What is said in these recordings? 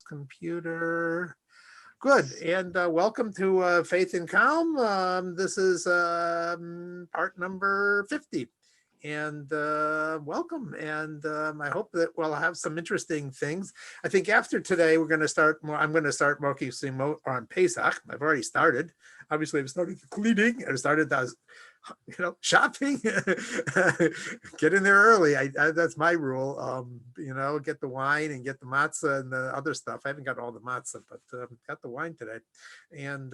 computer. Good. And welcome to Faith and Calm. This is part number 50. And welcome. And I hope that we'll have some interesting things. I think after today, we're going to start more. I'm going to start focusing more on Pesach. I've already started. Obviously, I've started the cleaning. I've started shopping. Get in there early. That's my rule. Get the wine and get the matzah and the other stuff. I haven't got all the matzah, but got the wine today. And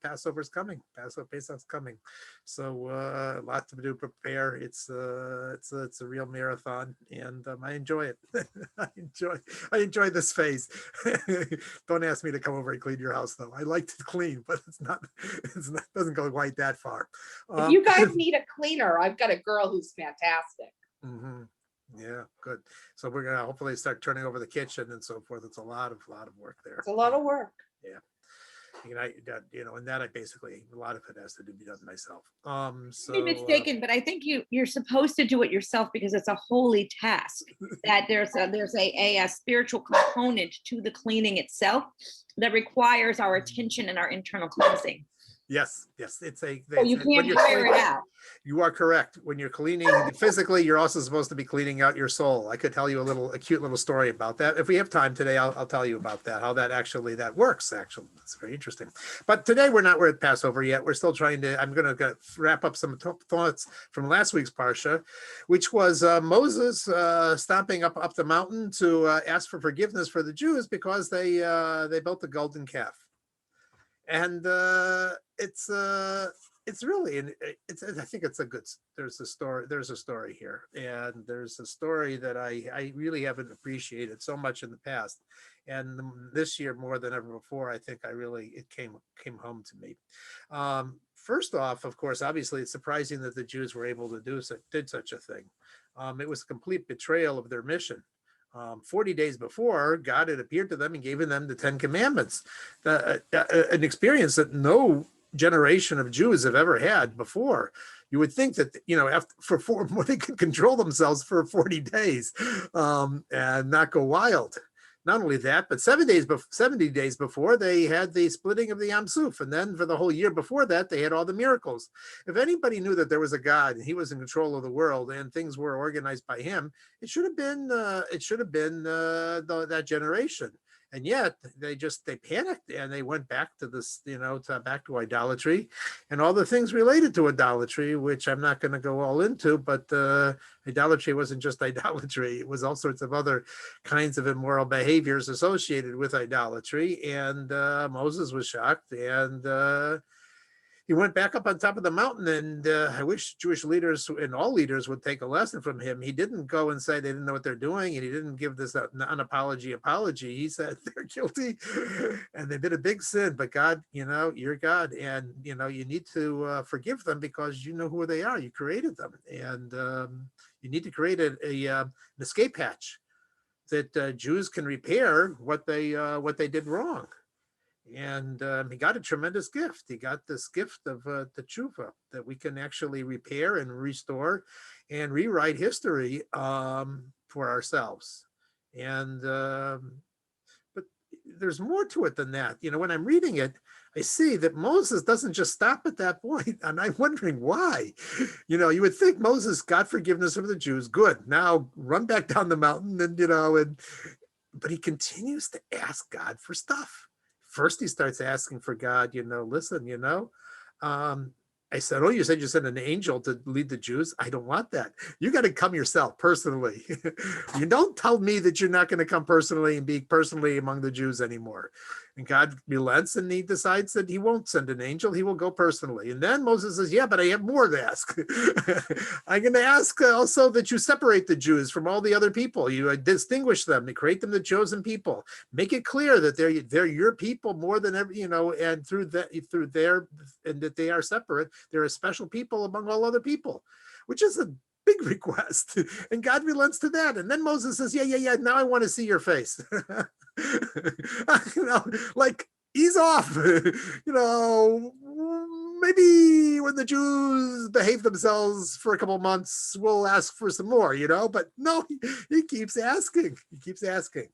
Passover's coming. Pesach's coming. So a lot to do, prepare. It's a real marathon, and I enjoy it. I enjoy this phase. Don't ask me to come over and clean your house, though. I like to clean, but doesn't go quite that far. If you guys need a cleaner, I've got a girl who's fantastic. Mm-hmm. Yeah, good. So we're gonna hopefully start turning over the kitchen and so forth. It's a lot of work there. It's a lot of work. Yeah. And that I basically, a lot of it has to be done myself. So Be mistaken, but I think you're supposed to do it yourself because it's a holy task. That there's a spiritual component to the cleaning itself that requires our attention and our internal cleansing. Yes, it's so you can't fire it out. You are correct. When you're cleaning physically, you're also supposed to be cleaning out your soul. I could tell you a cute little story about that. If we have time today, I'll tell you about that, how that works, actually. That's very interesting. But today we're at Passover yet. We're still I'm going to wrap up some thoughts from last week's Parsha, which was Moses stomping up the mountain to ask for forgiveness for the Jews because they built the golden calf. And it's really, I think it's there's a story here, and there's a story that I really haven't appreciated so much in the past, and this year more than ever before. I think it came home to me. First off, of course, obviously it's surprising that the Jews were able to did such a thing. It was a complete betrayal of their mission. 40 days before, God had appeared to them and given them the 10 Commandments, an experience that no generation of Jews have ever had before. You would think that, they could control themselves for 40 days and not go wild. Not only that, but 70 days before, they had the splitting of the Yam Suf. And then for the whole year before that, they had all the miracles. If anybody knew that there was a God and he was in control of the world and things were organized by him, it should have been that generation. And yet they panicked and they went back to this, back to idolatry and all the things related to idolatry, which I'm not going to go all into, but idolatry wasn't just idolatry. It was all sorts of other kinds of immoral behaviors associated with idolatry. And Moses was shocked, and he went back up on top of the mountain, and I wish Jewish leaders and all leaders would take a lesson from him. He ddidn't go and say they didn't know what they're doing, and he didn't give this apology. He said they're guilty and they did a big sin, but God, you're God, and you need to forgive them because you know who they are. You created them, and you need to create an escape hatch that Jews can repair what they did wrong. And he got a tremendous gift. He got this gift of the tshuva, that we can actually repair and restore and rewrite history for ourselves. And but there's more to it than that. When I'm reading it, I see that Moses doesn't just stop at that point, and I'm wondering why. You would think Moses got forgiveness from the Jews. Good. Now run back down the mountain, but he continues to ask God for stuff. First, he starts asking for God, listen, I said, you said you sent an angel to lead the Jews. I don't want that. You got to come yourself personally. You don't tell me that you're not going to come personally and be personally among the Jews anymore. And God relents, and he decides that he won't send an angel. He will go personally. And then Moses says, yeah, but I have more to ask. I'm going to ask also that you separate the Jews from all the other people. You distinguish them, and create them the chosen people. Make it clear that they're your people more than ever, and and that they are separate. They're a special people among all other people, which is a big request. And God relents to that. And then Moses says, yeah, now I want to see your face. Like, ease off. maybe when the Jews behave themselves for a couple months, we'll ask for some more, but no, he keeps asking. He keeps asking.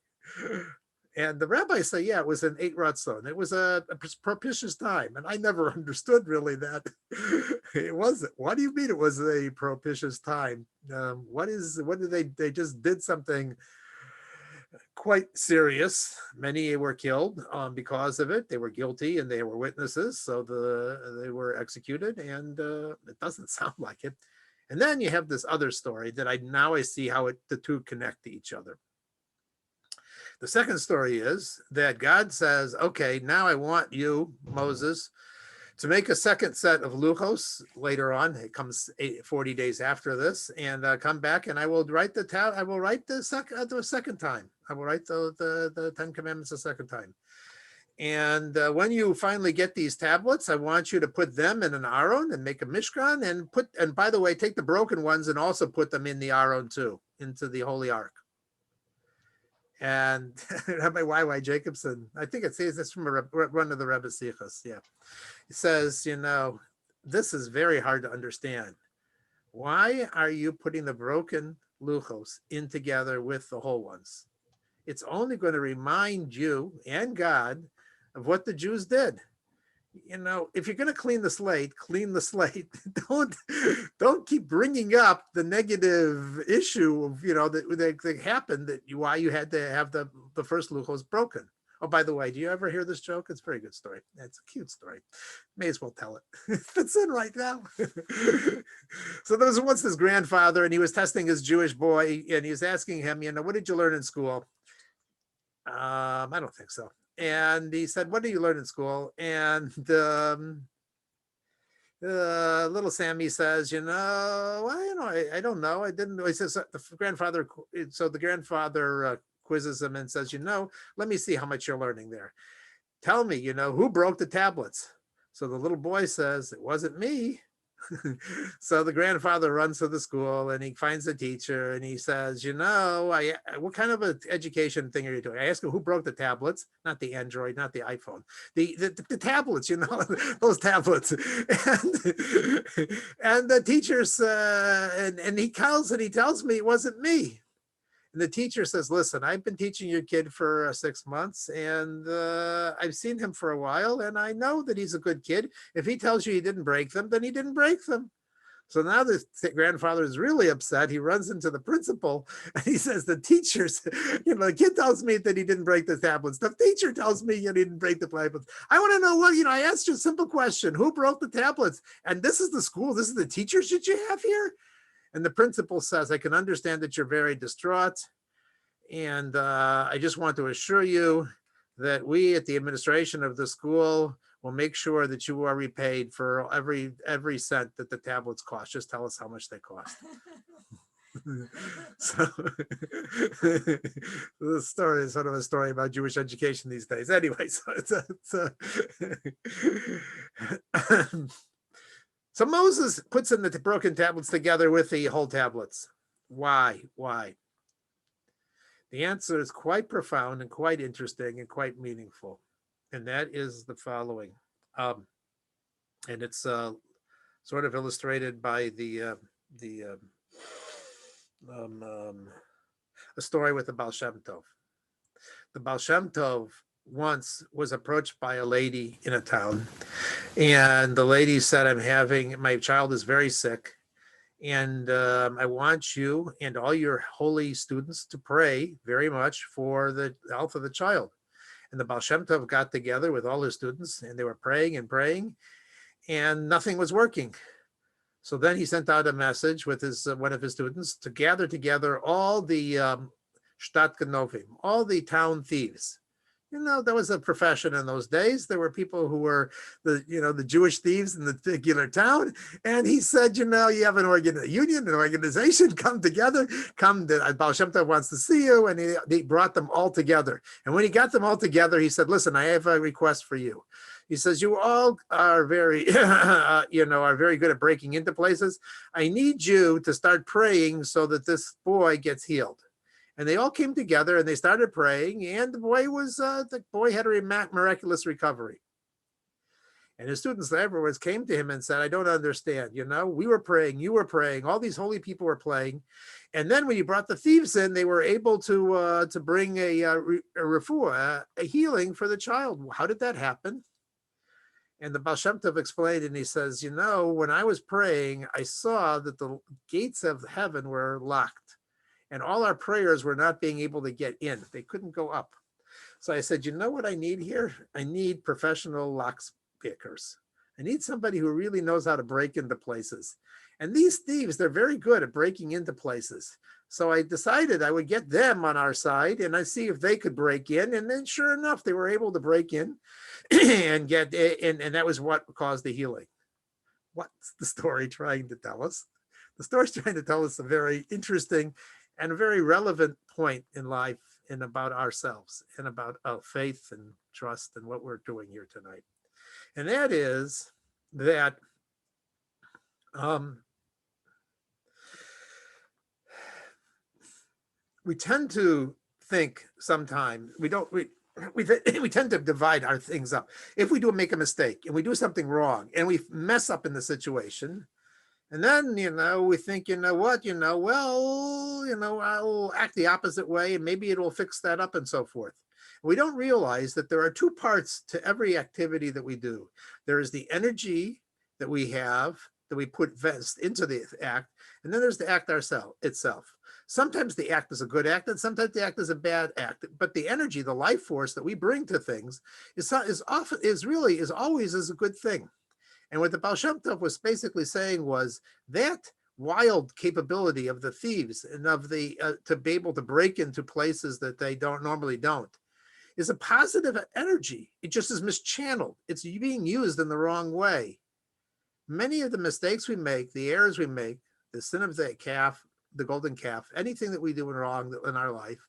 And the rabbis say, yeah, it was an 8 Ratzon. It was a propitious time. And I never understood really that it wasn't. What do you mean it was a propitious time? What did they just did something quite serious. Many were killed because of it. They were guilty and they were witnesses. So they were executed, and it doesn't sound like it. And then you have this other story that I see how the two connect to each other. The second story is that God says, okay, now I want you, Moses, to make a second set of luchos later on. It comes 40 days after this, and come back, and I will write the second time. I will write the 10 Commandments a second time. And when you finally get these tablets, I want you to put them in an aron and make a mishkan, and by the way, take the broken ones and also put them in the aron too, into the holy ark. And Rabbi Y.Y. Jacobson, I think it says this from one of the Rebbe Sichos. Yeah. He says, this is very hard to understand. Why are you putting the broken luchos in together with the whole ones? It's only going to remind you and God of what the Jews did. If you're going to clean the slate, clean the slate. Don't keep bringing up the negative issue of, that happened, why you had to have the first luchos broken. Oh, by the way, do you ever hear this joke? It's a very good story. It's a cute story. May as well tell it. It's in right now. So there was once this grandfather, and he was testing his Jewish boy, and he was asking him, what did you learn in school? I don't think so. And he said, what did you learn in school? And little Sammy says, I don't know. I didn't know. He says, the grandfather quizzes him and says, let me see how much you're learning there. Tell me, who broke the tablets? So the little boy says, it wasn't me. So the grandfather runs to the school and he finds the teacher and he says, what kind of an education thing are you doing? I ask him, who broke the tablets? Not the Android, not the iPhone, the tablets, those tablets. And the teacher's, and he tells me it wasn't me. And the teacher says, listen, I've been teaching your kid for 6 months, and I've seen him for a while, and I know that he's a good kid. If he tells you he didn't break them, then he didn't break them. So now the grandfather is really upset. He runs into the principal, and he says, the teacher's, the kid tells me that he didn't break the tablets. The teacher tells me he didn't break the tablets. I want to know what, I asked you a simple question. Who broke the tablets? And this is the school. This is the teachers that you have here? And the principal says, I can understand that you're very distraught. And I just want to assure you that we at the administration of the school will make sure that you are repaid for every cent that the tablets cost. Just tell us how much they cost. So the story is sort of a story about Jewish education these days. Anyway, so so Moses puts in the broken tablets together with the whole tablets. Why? The answer is quite profound and quite interesting and quite meaningful. And that is the following. And it's sort of illustrated by a story with the Baal Shem Tov. The Baal Shem Tov once was approached by a lady in a town, and the lady said, my child is very sick, and I want you and all your holy students to pray very much for the health of the child. And the Baal Shem Tov got together with all his students, and they were praying and praying, and nothing was working. So then he sent out a message with one of his students to gather together all the Shtat Genovim, all the town thieves. There was a profession in those days. There were people who were the Jewish thieves in the particular town. And he said, you have an organization, come together, the Baal Shem Tov wants to see you. And he brought them all together. And when he got them all together, he said, listen, I have a request for you. He says, you all are very, are very good at breaking into places. I need you to start praying so that this boy gets healed. And they all came together and they started praying, and the boy had a miraculous recovery. And his students afterwards came to him and said, I don't understand. You know, we were praying, you were praying, all these holy people were praying. And then when you brought the thieves in, they were able to bring a refuah, a healing for the child. How did that happen? And the Baal Shem Tov explained, and he says, you know, when I was praying, I saw that the gates of heaven were locked and all our prayers were not being able to get in. They couldn't go up. So I said, you know what I need here? I need professional lockpickers. I need somebody who really knows how to break into places. And these thieves, they're very good at breaking into places. So I decided I would get them on our side and I see if they could break in. And then sure enough, they were able to break in and get, and that was what caused the healing. What's the story trying to tell us? The story's trying to tell us a very interesting and a very relevant point in life and about ourselves and about our faith and trust and what we're doing here tonight. And that is that we tend to think sometimes, we tend to divide our things up. If we do make a mistake and we do something wrong and we mess up in the situation, and then, you know, we think, you know what, you know, well, you know, I'll act the opposite way and maybe it will fix that up and so forth. We don't realize that there are two parts to every activity that we do. There is the energy that we have, that we put vest into the act, and then there's the act itself. Sometimes the act is a good act and sometimes the act is a bad act, but the energy, the life force that we bring to things is always a good thing. And what the Baal Shem Tov was basically saying was that wild capability of the thieves and of the to be able to break into places that they normally don't is a positive energy. It just is mischanneled. It's being used in the wrong way. Many of the mistakes we make, the errors we make, the sin of the calf, the golden calf, anything that we do wrong in our life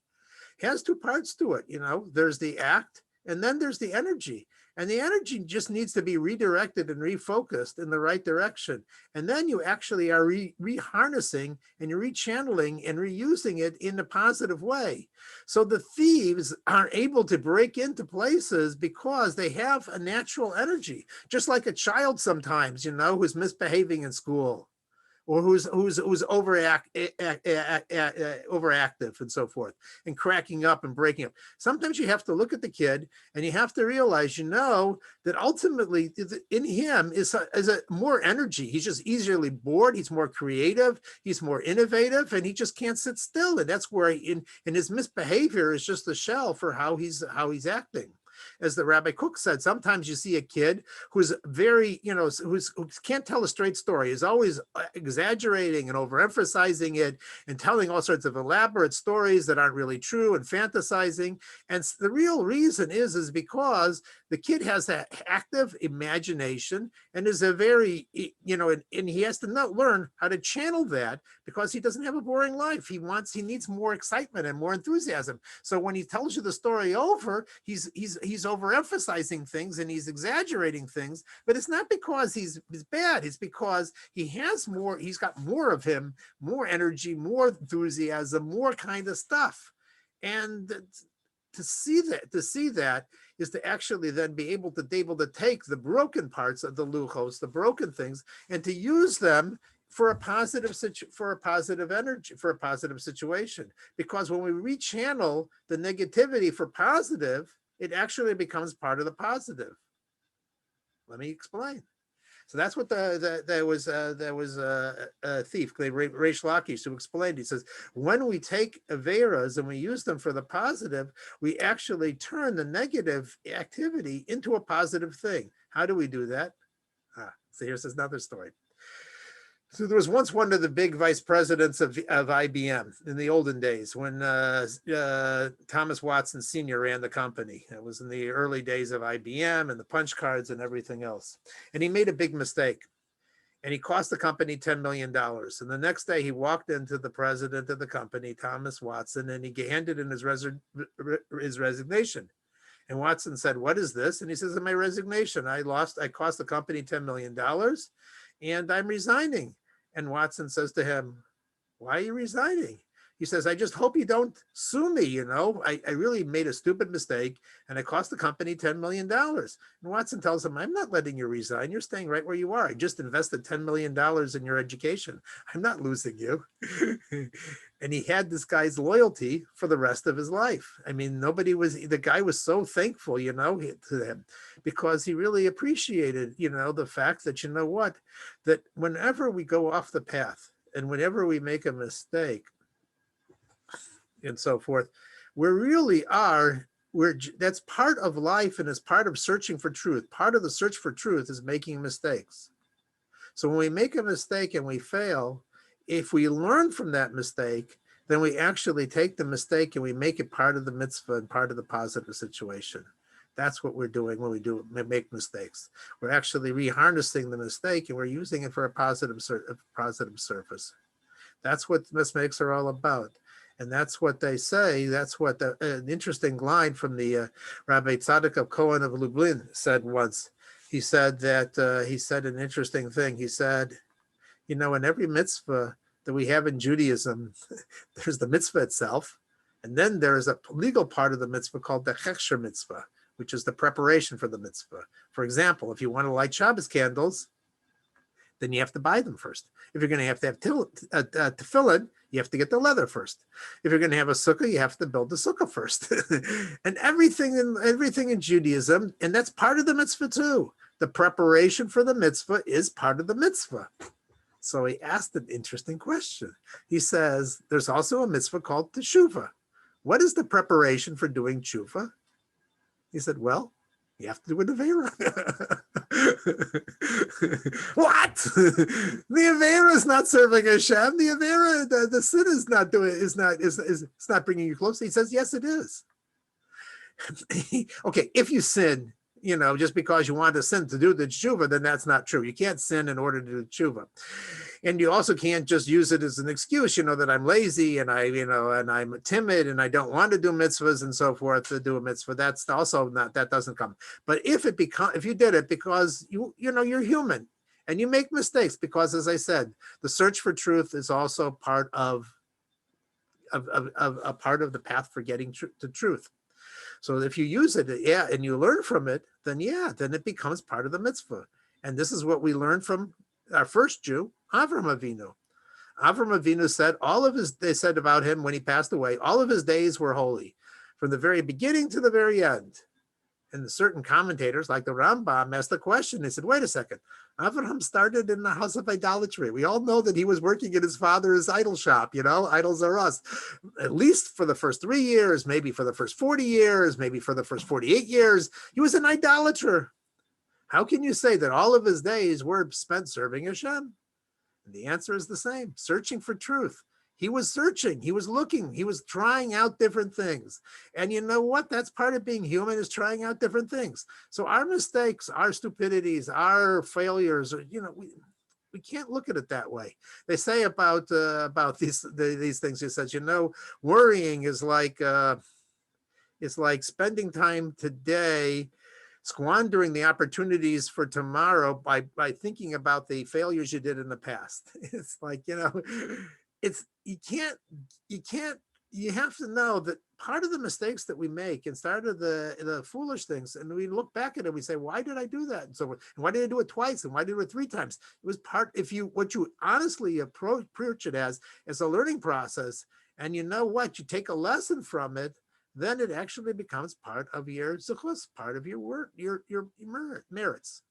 has two parts to it. You know, there's the act and then there's the energy. And the energy just needs to be redirected and refocused in the right direction. And then you actually are reharnessing and you're rechanneling and reusing it in a positive way. So the thieves are able to break into places because they have a natural energy, just like a child sometimes, you know, who's misbehaving in school, or who's overactive and so forth, and cracking up and breaking up. Sometimes you have to look at the kid and you have to realize, you know, that ultimately in him is a more energy. He's just easily bored. He's more creative. He's more innovative, and he just can't sit still. And that's where in his misbehavior is just a shell for how he's acting. As the Rabbi Cook said, sometimes you see a kid who's very, you know, who can't tell a straight story, is always exaggerating and overemphasizing it and telling all sorts of elaborate stories that aren't really true and fantasizing. And the real reason is because the kid has that active imagination and is a very, you know, and he has to learn how to channel that because he doesn't have a boring life. He needs more excitement and more enthusiasm. So when he tells you the story over, he's overemphasizing things and he's exaggerating things, but it's not because he's bad. It's because he's got more of him, more energy, more enthusiasm, more kind of stuff. And to see that is to actually then be able to take the broken parts of the luchos, the broken things, and to use them for a positive energy, for a positive situation. Because when we rechannel the negativity for positive, it actually becomes part of the positive. Let me explain. So that's what there was a thief, Reish Lakish, who explained. He says, when we take averas and we use them for the positive, we actually turn the negative activity into a positive thing. How do we do that? So here's another story. So there was once one of the big vice presidents of IBM in the olden days when Thomas Watson Sr. ran the company. It was in the early days of IBM and the punch cards and everything else. And he made a big mistake. And he cost the company $10 million. And the next day he walked into the president of the company, Thomas Watson, and he handed in his resignation. And Watson said, "What is this?" And he says, "In my resignation, I cost the company $10 million and I'm resigning." And Watson says to him, "Why are you resigning?" He says, I just hope you don't sue me. You know, I really made a stupid mistake and it cost the company $10 million. And Watson tells him, I'm not letting you resign. You're staying right where you are. I just invested $10 million in your education. I'm not losing you. And he had this guy's loyalty for the rest of his life. I mean, the guy was so thankful, you know, to him, because he really appreciated, you know, the fact that, you know what, that whenever we go off the path and whenever we make a mistake, and so forth, that's part of life, and it's part of searching for truth. Part of the search for truth is making mistakes. So when we make a mistake and we fail, if we learn from that mistake, then we actually take the mistake and we make it part of the mitzvah and part of the positive situation. That's what we're doing when we make mistakes. We're actually reharnessing the mistake and we're using it for a positive surface. That's what mistakes are all about. And that's what they say. That's what an interesting line from the Rabbi Tzadok of Cohen of Lublin said once. He said that he said an interesting thing. He said, you know, in every mitzvah that we have in Judaism, there's the mitzvah itself. And then there is a legal part of the mitzvah called the Hechsher mitzvah, which is the preparation for the mitzvah. For example, if you want to light Shabbos candles, then you have to buy them first. If you're going to have tefillin, you have to get the leather first. If you're going to have a sukkah, you have to build the sukkah first. And everything in Judaism, and that's part of the mitzvah too. The preparation for the mitzvah is part of the mitzvah. So he asked an interesting question. He says, there's also a mitzvah called teshuvah. What is the preparation for doing teshuvah? He said, well, you have to do an Avera. What? The Avera is not serving Hashem. The Avera, the sin is not bringing you close. He says, yes, it is. Okay, if you sin, you know, just because you want to sin to do the tshuva, then that's not true. You can't sin in order to do tshuva. And you also can't just use it as an excuse, you know, that I'm lazy and I'm timid and I don't want to do mitzvahs and so forth to do a mitzvah. That's also not, that doesn't come. But if you did it because you know, you're human and you make mistakes, because as I said, the search for truth is also part of a part of the path for getting to truth. So if you use it, and you learn from it, then it becomes part of the mitzvah. And this is what we learned from our first Jew, Avram Avinu. Avram Avinu said they said about him when he passed away, all of his days were holy, from the very beginning to the very end. And certain commentators, like the Rambam, asked the question. They said, wait a second, Avraham started in the house of idolatry. We all know that he was working in his father's idol shop, you know, idols are us. At least for the first 3 years, maybe for the first 40 years, maybe for the first 48 years, he was an idolater. How can you say that all of his days were spent serving Hashem? And the answer is the same, searching for truth. He was searching, he was looking, he was trying out different things. And you know what? That's part of being human, is trying out different things. So our mistakes, our stupidities, our failures, you know, we can't look at it that way. They say about these things, he says, you know, worrying is like spending time today squandering the opportunities for tomorrow by thinking about the failures you did in the past. It's like, you know, you have to know that part of the mistakes that we make and start of the foolish things, and we look back at it, we say, why did I do that? And so, and why did I do it twice? And why did I do it 3 times? It was what you honestly approach it as a learning process. And you know what, you take a lesson from it, then it actually becomes part of your zechus, part of your work, your merits.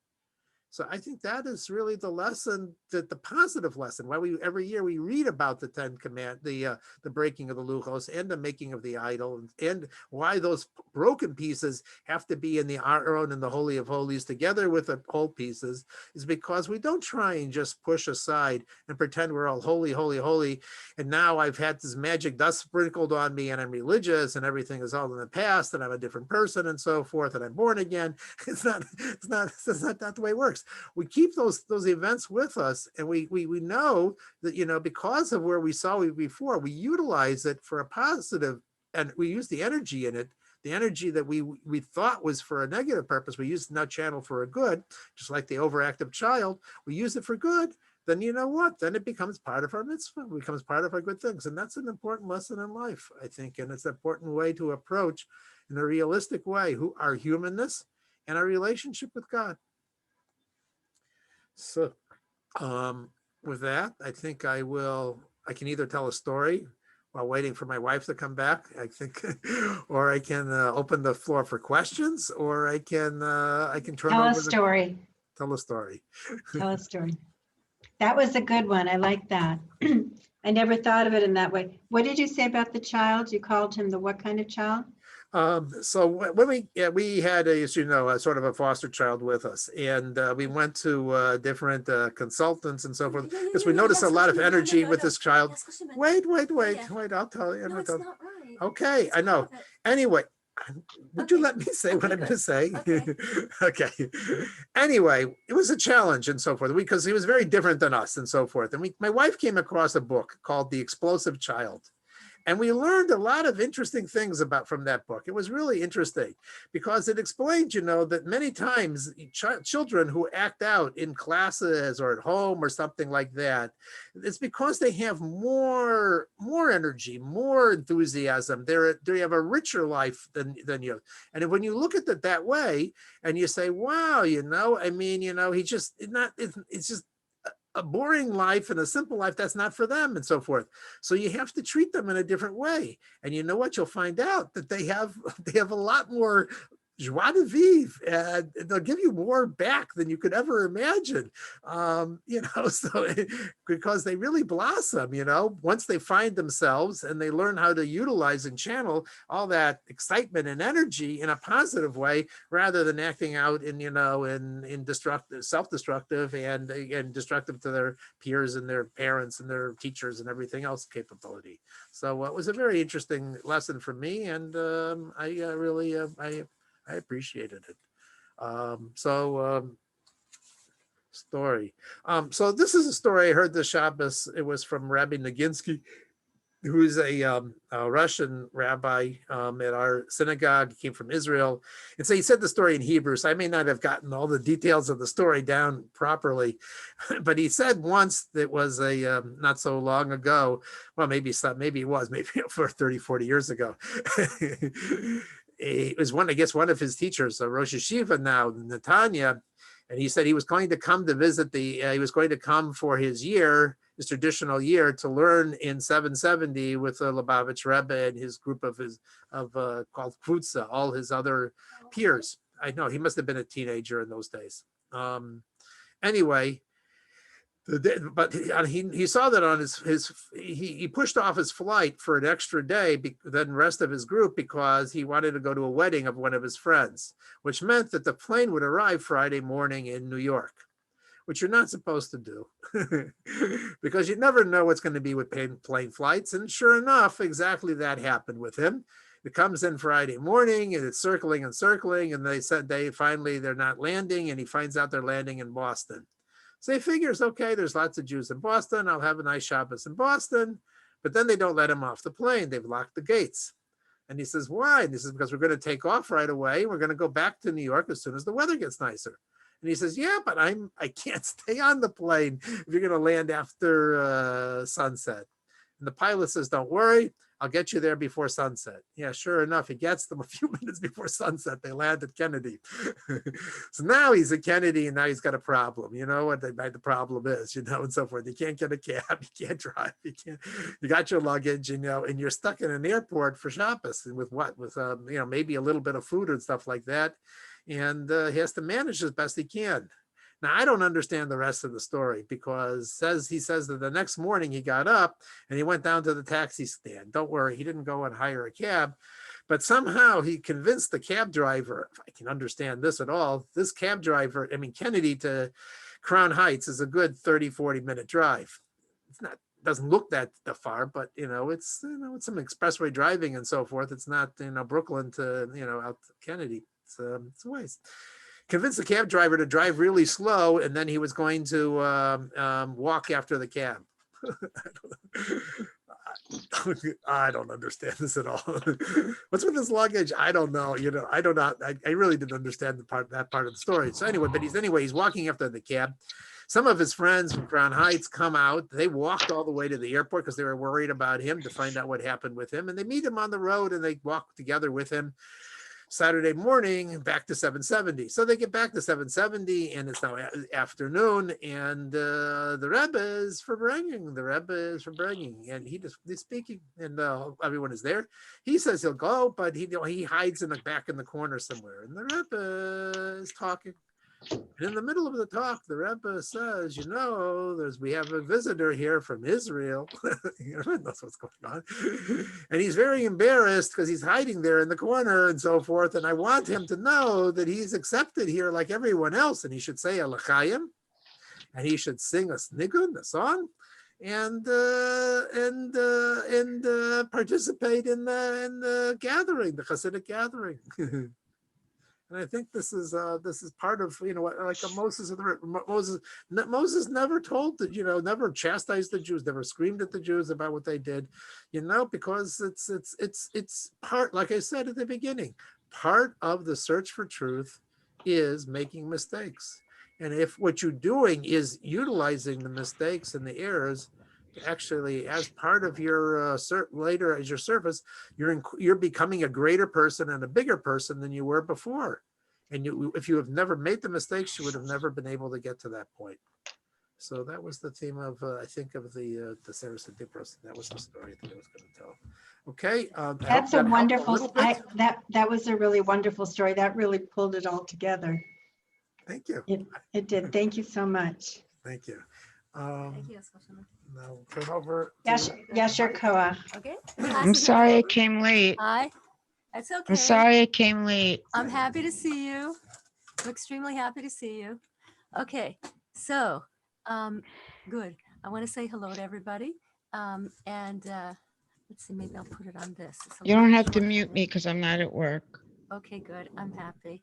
So I think that is really the lesson, the positive lesson. Why every year we read about the 10 command, the breaking of the luchos and the making of the idol, and why those broken pieces have to be in the Aron and the Holy of Holies together with the whole pieces, is because we don't try and just push aside and pretend we're all holy, holy, holy. And now I've had this magic dust sprinkled on me and I'm religious and everything is all in the past and I'm a different person and so forth and I'm born again. It's not the way it works. We keep those events with us, and we know that, you know, because of where we saw it before, we utilize it for a positive, and we use the energy in it, the energy that we thought was for a negative purpose, we use now channel for a good, just like the overactive child. We use it for good. then you know what? Then it becomes part of our mitzvah, it becomes part of our good things. And that's an important lesson in life, I think. And it's an important way to approach in a realistic way who our humanness and our relationship with God. So with that, I think I can either tell a story while waiting for my wife to come back, I think, or I can open the floor for questions, or I can turn Tell a over story. tell a story. Tell a story. That was a good one. I like that. I never thought of it in that way. What did you say about the child? You called him the what kind of child? So when we had, as you know, a sort of a foster child with us, and we went to different consultants and so forth, because we noticed a lot of energy with this child. Wait, I'll tell you. No, it's not right. Okay, I know. Anyway, would you let me say what I'm going to say? Okay. Okay. Anyway, it was a challenge and so forth, because he was very different than us and so forth. And my wife came across a book called The Explosive Child. And we learned a lot of interesting things from that book. It was really interesting because it explained, that many times children who act out in classes or at home or something like that, it's because they have more energy, more enthusiasm. They have a richer life than you. And when you look at it that way and you say, wow, it's just a boring life and a simple life, that's not for them and so forth. So you have to treat them in a different way. And you know what? You'll find out that they have a lot more joie de vivre, and they'll give you more back than you could ever imagine. So because they really blossom, once they find themselves and they learn how to utilize and channel all that excitement and energy in a positive way, rather than acting out in destructive, self-destructive and destructive to their peers and their parents and their teachers and everything else capability. So it was a very interesting lesson for me, and I appreciated it. Story. So this is a story I heard this Shabbos. It was from Rabbi Naginsky, who's a Russian rabbi at our synagogue. He came from Israel. And so he said the story in Hebrew. So I may not have gotten all the details of the story down properly, but he said once that was not so long ago, well, maybe it was for 30, 40 years ago. It was one of his teachers, Rosh Yeshiva now, Netanya, and he said he was going to come to visit he was going to come for his traditional year, to learn in 770 with the Lubavitch Rebbe and his group called Kvutza, all his other peers. I know he must have been a teenager in those days. Anyway, but he saw that on he pushed off his flight for an extra day than the rest of his group, because he wanted to go to a wedding of one of his friends, which meant that the plane would arrive Friday morning in New York, which you're not supposed to do because you never know what's going to be with plane flights. And sure enough, exactly that happened with him. It comes in Friday morning and it's circling and circling, and they said they're not landing, and he finds out they're landing in Boston. So he figures, okay, there's lots of Jews in Boston. I'll have a nice Shabbos in Boston. But then they don't let him off the plane. They've locked the gates. And he says, why? And he says, because we're going to take off right away. We're going to go back to New York as soon as the weather gets nicer. And he says, yeah, but I can't stay on the plane if you're going to land after sunset. And the pilot says, don't worry, I'll get you there before sunset. Yeah, sure enough, he gets them a few minutes before sunset. They land at Kennedy. So now he's at Kennedy, and now he's got a problem. You know what the problem is, and so forth. You can't get a cab, you can't drive, you got your luggage, and you're stuck in an airport for Shabbos, and with maybe a little bit of food and stuff like that. And he has to manage as best he can. Now, I don't understand the rest of the story, because he says that the next morning he got up and he went down to the taxi stand. Don't worry, he didn't go and hire a cab, but somehow he convinced the cab driver, if I can understand this at all, this cab driver, Kennedy to Crown Heights is a good 30, 40-minute drive. Doesn't look that far, but it's some expressway driving and so forth. It's not Brooklyn to out to Kennedy. It's a ways. Convinced the cab driver to drive really slow, and then he was going to walk after the cab. I don't understand this at all. What's with his luggage? I don't know. I really didn't understand that part of the story. So anyway, he's walking after the cab. some of his friends from Crown Heights come out. They walked all the way to the airport because they were worried about him, to find out what happened with him. And they meet him on the road and they walk together with him Saturday morning back to 770. So they get back to 770 and it's now afternoon, and the Rebbe is for bringing. The Rebbe is for bringing, and he's speaking, and everyone is there. He says he'll go, but he hides in the back in the corner somewhere, and the Rebbe is talking. And in the middle of the talk, the Rebbe says, we have a visitor here from Israel. Everyone knows what's going on. And he's very embarrassed because he's hiding there in the corner and so forth. And I want him to know that he's accepted here like everyone else. And he should say a l'chaim, and he should sing a snigun, a song, and participate in the gathering, the Hasidic gathering. And I think this is part of, like Moses never told never chastised the Jews, never screamed at the Jews about what they did, because it's part, like I said at the beginning, part of the search for truth is making mistakes. And if what you're doing is utilizing the mistakes and the errors, actually, as part of your later as your service, you're becoming a greater person and a bigger person than you were before. And if you have never made the mistakes, you would have never been able to get to that point. So that was the theme of I think of the Sarah Dipros. That was the story that I was going to tell. Okay, that's a wonderful. That was a really wonderful story. That really pulled it all together. Thank you. It did. Thank you so much. Thank you. Thank you. Now turn over. Yasher Koach. Okay. I'm sorry I came late. Hi. That's okay. I'm sorry I came late. I'm happy to see you. I'm extremely happy to see you. Okay. So, good. I want to say hello to everybody. Let's see, maybe I'll put it on this. You don't have to mute me because I'm not at work. Okay, good. I'm happy.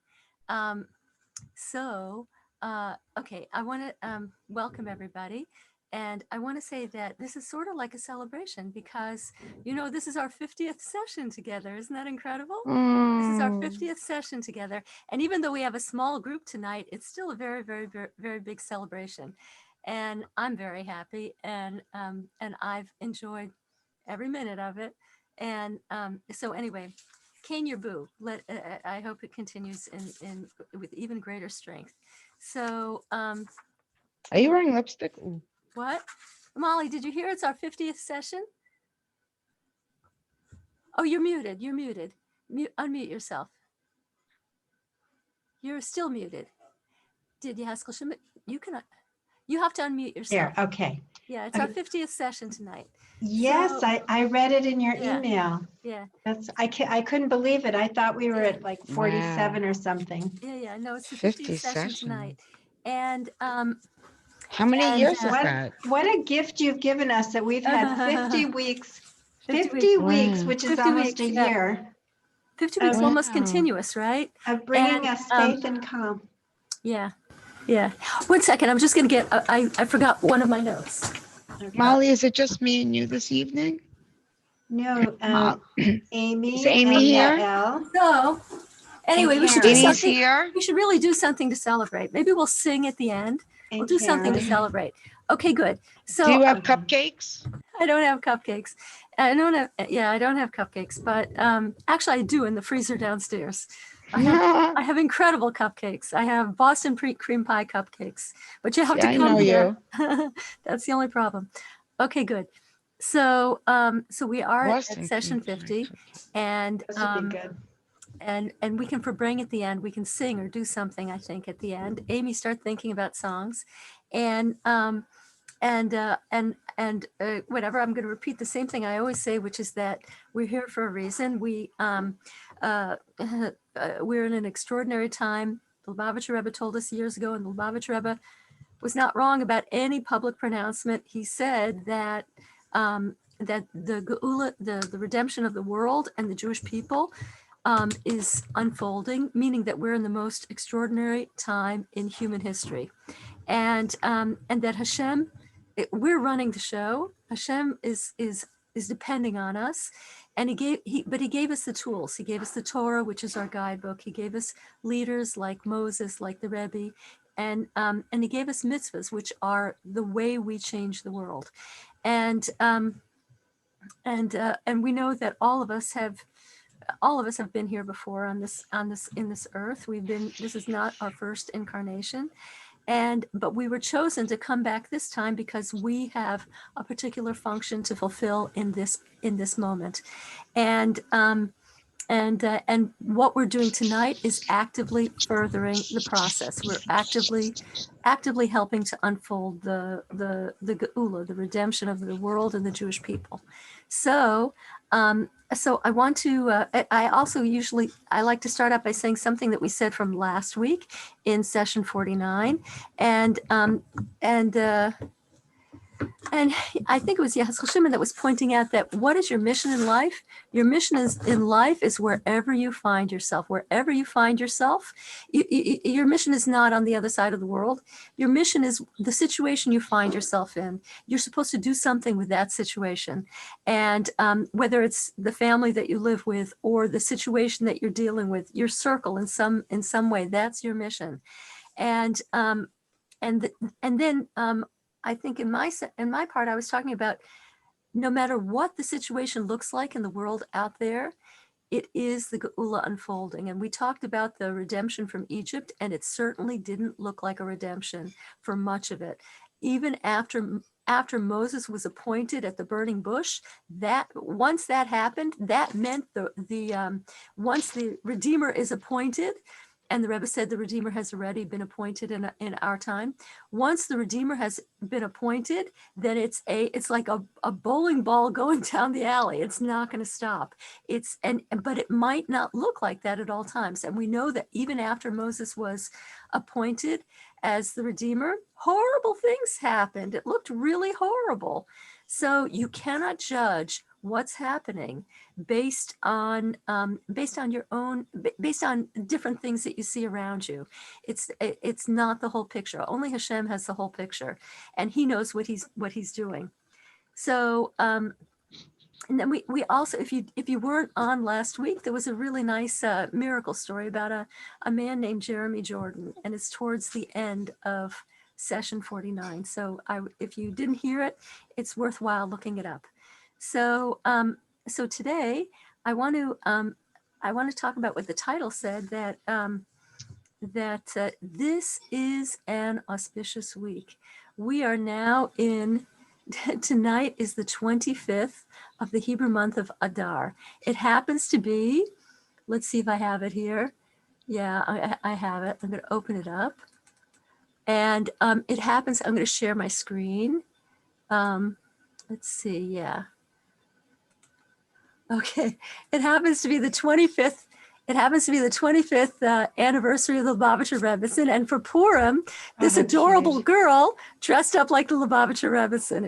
Okay, I want to welcome everybody. And I want to say that this is sort of like a celebration because, this is our 50th session together. Isn't that incredible? This is our 50th session together. And even though we have a small group tonight, it's still a very, very, very, very big celebration. And I'm very happy. And I've enjoyed every minute of it. And so anyway, Kane your boo. I hope it continues with even greater strength. So. Are you wearing lipstick? Ooh. What? Molly, did you hear it's our 50th session? Oh, you're muted. You're muted. Unmute yourself. You're still muted. Did you Haskell Schmidt? You have to unmute yourself. There, okay. Yeah, it's our 50th session tonight. Yes, So, I read it in your yeah, email. Yeah. I couldn't believe it. I thought we were at like 47 or something. Yeah. No, it's the 50 50th session tonight. And how many years is that? What a gift you've given us that we've had 50 weeks, 50 Wow. weeks, which is 50 almost weeks, a yeah. year 50 weeks, Wow. almost continuous, right? of bringing And, us faith and calm. Yeah. 1 second. I'm just going to get, I forgot one of my notes. Okay. Molly, is it just me and you this evening? No, Amy. Is Amy and here? Yael. So anyway, we should do Karen. Denny's something. here? We should really do something to celebrate. Maybe we'll sing at the end. and We'll do something to Karen. celebrate. Okay, good. So Do you have cupcakes? I don't have cupcakes. I don't have cupcakes, but actually I do in the freezer downstairs. I have incredible cupcakes. I have Boston cream pie cupcakes, but you have See, to I come know here. That's the only problem. Okay, good. So we are Boston at session cream pie 50, cookies. and This would be good. and we can bring at the end. We can sing or do something. I think at the end, Amy, start thinking about songs, and whatever. I'm going to repeat the same thing I always say, which is that we're here for a reason. We're in an extraordinary time. The Lubavitcher Rebbe told us years ago, and the Lubavitcher Rebbe was not wrong about any public pronouncement. He said that that the Geula, the redemption of the world and the Jewish people is unfolding, meaning that we're in the most extraordinary time in human history, and that Hashem, we're running the show. Hashem is depending on us, and he gave us the tools. He gave us the Torah, which is our guidebook. He gave us leaders like Moses, like the Rebbe, and he gave us mitzvahs, which are the way we change the world. And we know that all of us have been here before in this earth. This is not our first incarnation. But we were chosen to come back this time because we have a particular function to fulfill in this moment. And what we're doing tonight is actively furthering the process. We're actively helping to unfold the Geula, the redemption of the world and the Jewish people. So I want to, I like to start out by saying something that we said from last week in session 49. And I think it was Yahaskel Shimon that was pointing out that what is your mission in life? Your mission in life is wherever you find yourself. Wherever you find yourself, your mission is not on the other side of the world. Your mission is the situation you find yourself in. You're supposed to do something with that situation. And whether it's the family that you live with or the situation that you're dealing with, your circle in some way, that's your mission. And then I think in my part, I was talking about no matter what the situation looks like in the world out there, it is the Geula unfolding. And we talked about the redemption from Egypt, and it certainly didn't look like a redemption for much of it. Even after Moses was appointed at the burning bush, once that happened, that meant once the Redeemer is appointed, and the Rebbe said the Redeemer has already been appointed in our time. Once the Redeemer has been appointed, then it's like a bowling ball going down the alley. It's not going to stop. But it might not look like that at all times. And we know that even after Moses was appointed as the Redeemer, horrible things happened. It looked really horrible. So you cannot judge what's happening based on different things that you see around you. It's not the whole picture. Only Hashem has the whole picture, and He knows what he's doing. So and then we also, if you weren't on last week, there was a really nice miracle story about a man named Jeremy Jordan, and it's towards the end of session 49. So if you didn't hear it, it's worthwhile looking it up. So today I want to talk about what the title said, that this is an auspicious week. We are now tonight is the 25th of the Hebrew month of Adar. It happens to be, let's see if I have it here. Yeah, I have it. I'm going to open it up. And it happens, I'm going to share my screen. Let's see, yeah. Okay, it happens to be the 25th. It happens to be the 25th anniversary of the Lubavitcher Rebbetzin, and for Purim, this adorable girl dressed up like the Lubavitcher Rebbetzin.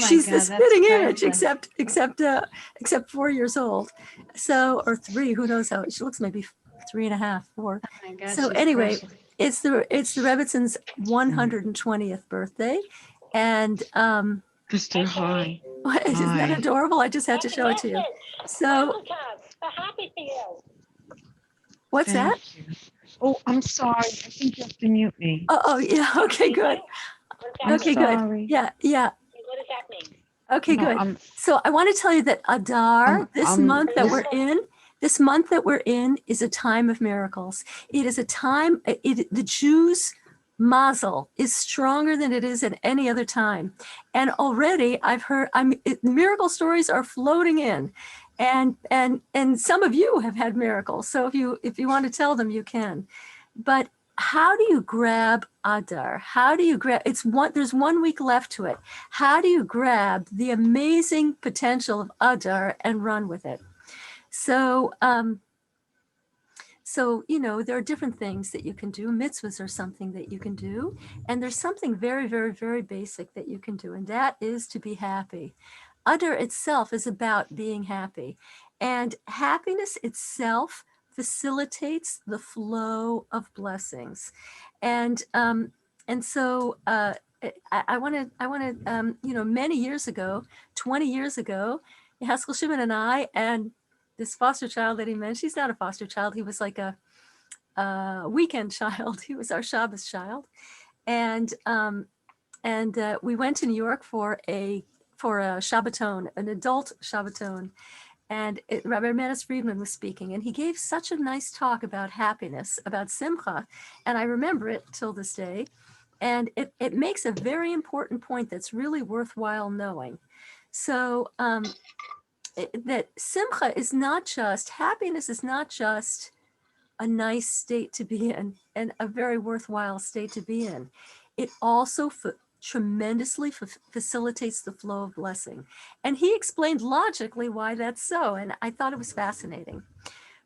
She's the spitting image, except 4 years old, or 3. Who knows how? She looks maybe 3.5, 4. Oh my gosh, So she's anyway, precious. it's the Rebbetzins' 120th birthday, and Mr. High. isn't that Hi. adorable? I just had to show it to you. So what's that? Thank you. Oh, I'm sorry. I think you have to mute me. Oh, yeah. Okay, good. I'm Okay, good. sorry. Yeah. What does that mean? Okay, No, good. So I want to tell you that Adar, this month that we're in is a time of miracles. It is a time, the Jews' mazel is stronger than it is at any other time. And already I've heard, miracle stories are floating in, and some of you have had miracles. So if you want to tell them, you can. But how do you grab Adar? How do you grab, there's 1 week left to it. How do you grab the amazing potential of Adar and run with it? So, there are different things that you can do. Mitzvahs are something that you can do. And there's something very, very, very basic that you can do. And that is to be happy. Adar itself is about being happy. And happiness itself facilitates the flow of blessings. And so I want to, many years ago, 20 years ago, Haskell Shimon and I, and this foster child that he mentioned, she's not a foster child. He was like weekend child. He was our Shabbos child. And we went to New York for a Shabbaton, an adult Shabbaton. And Rabbi Manis Friedman was speaking, and he gave such a nice talk about happiness, about simcha. And I remember it till this day. And it makes a very important point that's really worthwhile knowing. So that simcha is not just, happiness is not just a nice state to be in and a very worthwhile state to be in. It also tremendously facilitates the flow of blessing. And he explained logically why that's so. And I thought it was fascinating.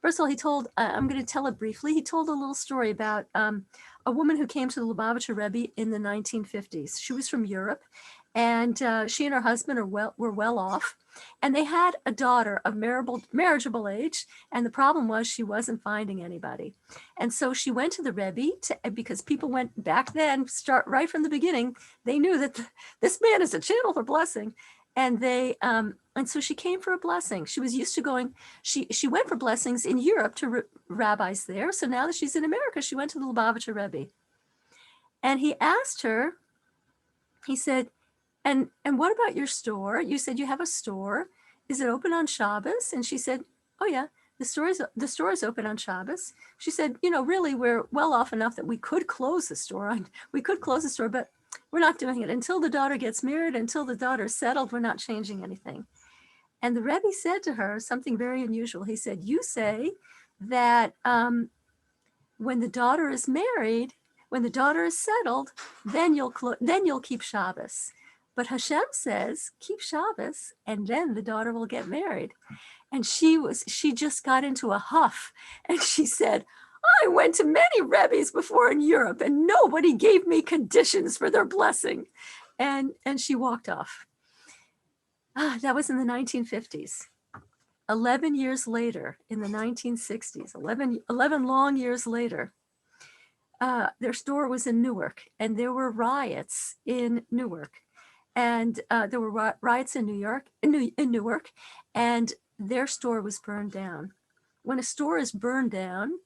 First of all, he told, I'm going to tell it briefly. He told a little story about a woman who came to the Lubavitcher Rebbe in the 1950s. She was from Europe, and she and her husband were well off. And they had a daughter of marriageable age. And the problem was she wasn't finding anybody. And so she went to the Rebbe because people went back then, start right from the beginning. They knew that this man is a channel for blessing. And and so she came for a blessing. She was used to going, she went for blessings in Europe to rabbis there. So now that she's in America, she went to the Lubavitcher Rebbe. And he asked her, he said, and what about your store? You said you have a store. Is it open on Shabbos? And she said, oh yeah, the store is open on Shabbos. She said, really, we're well off enough that we could close the store. But we're not doing it until the daughter gets married, until the daughter's settled. We're not changing anything. And the Rebbe said to her something very unusual. He said, you say that when the daughter is married, when the daughter is settled, then you'll keep Shabbos. But Hashem says, keep Shabbos, and then the daughter will get married. And she just got into a huff. And she said, I went to many Rebbes before in Europe, and nobody gave me conditions for their blessing. And she walked off. That was in the 1950s. 11 years later, in the 1960s, 11 long years later, their store was in Newark, and there were riots in Newark. And there were riots in Newark, and their store was burned down. When a store is burned down,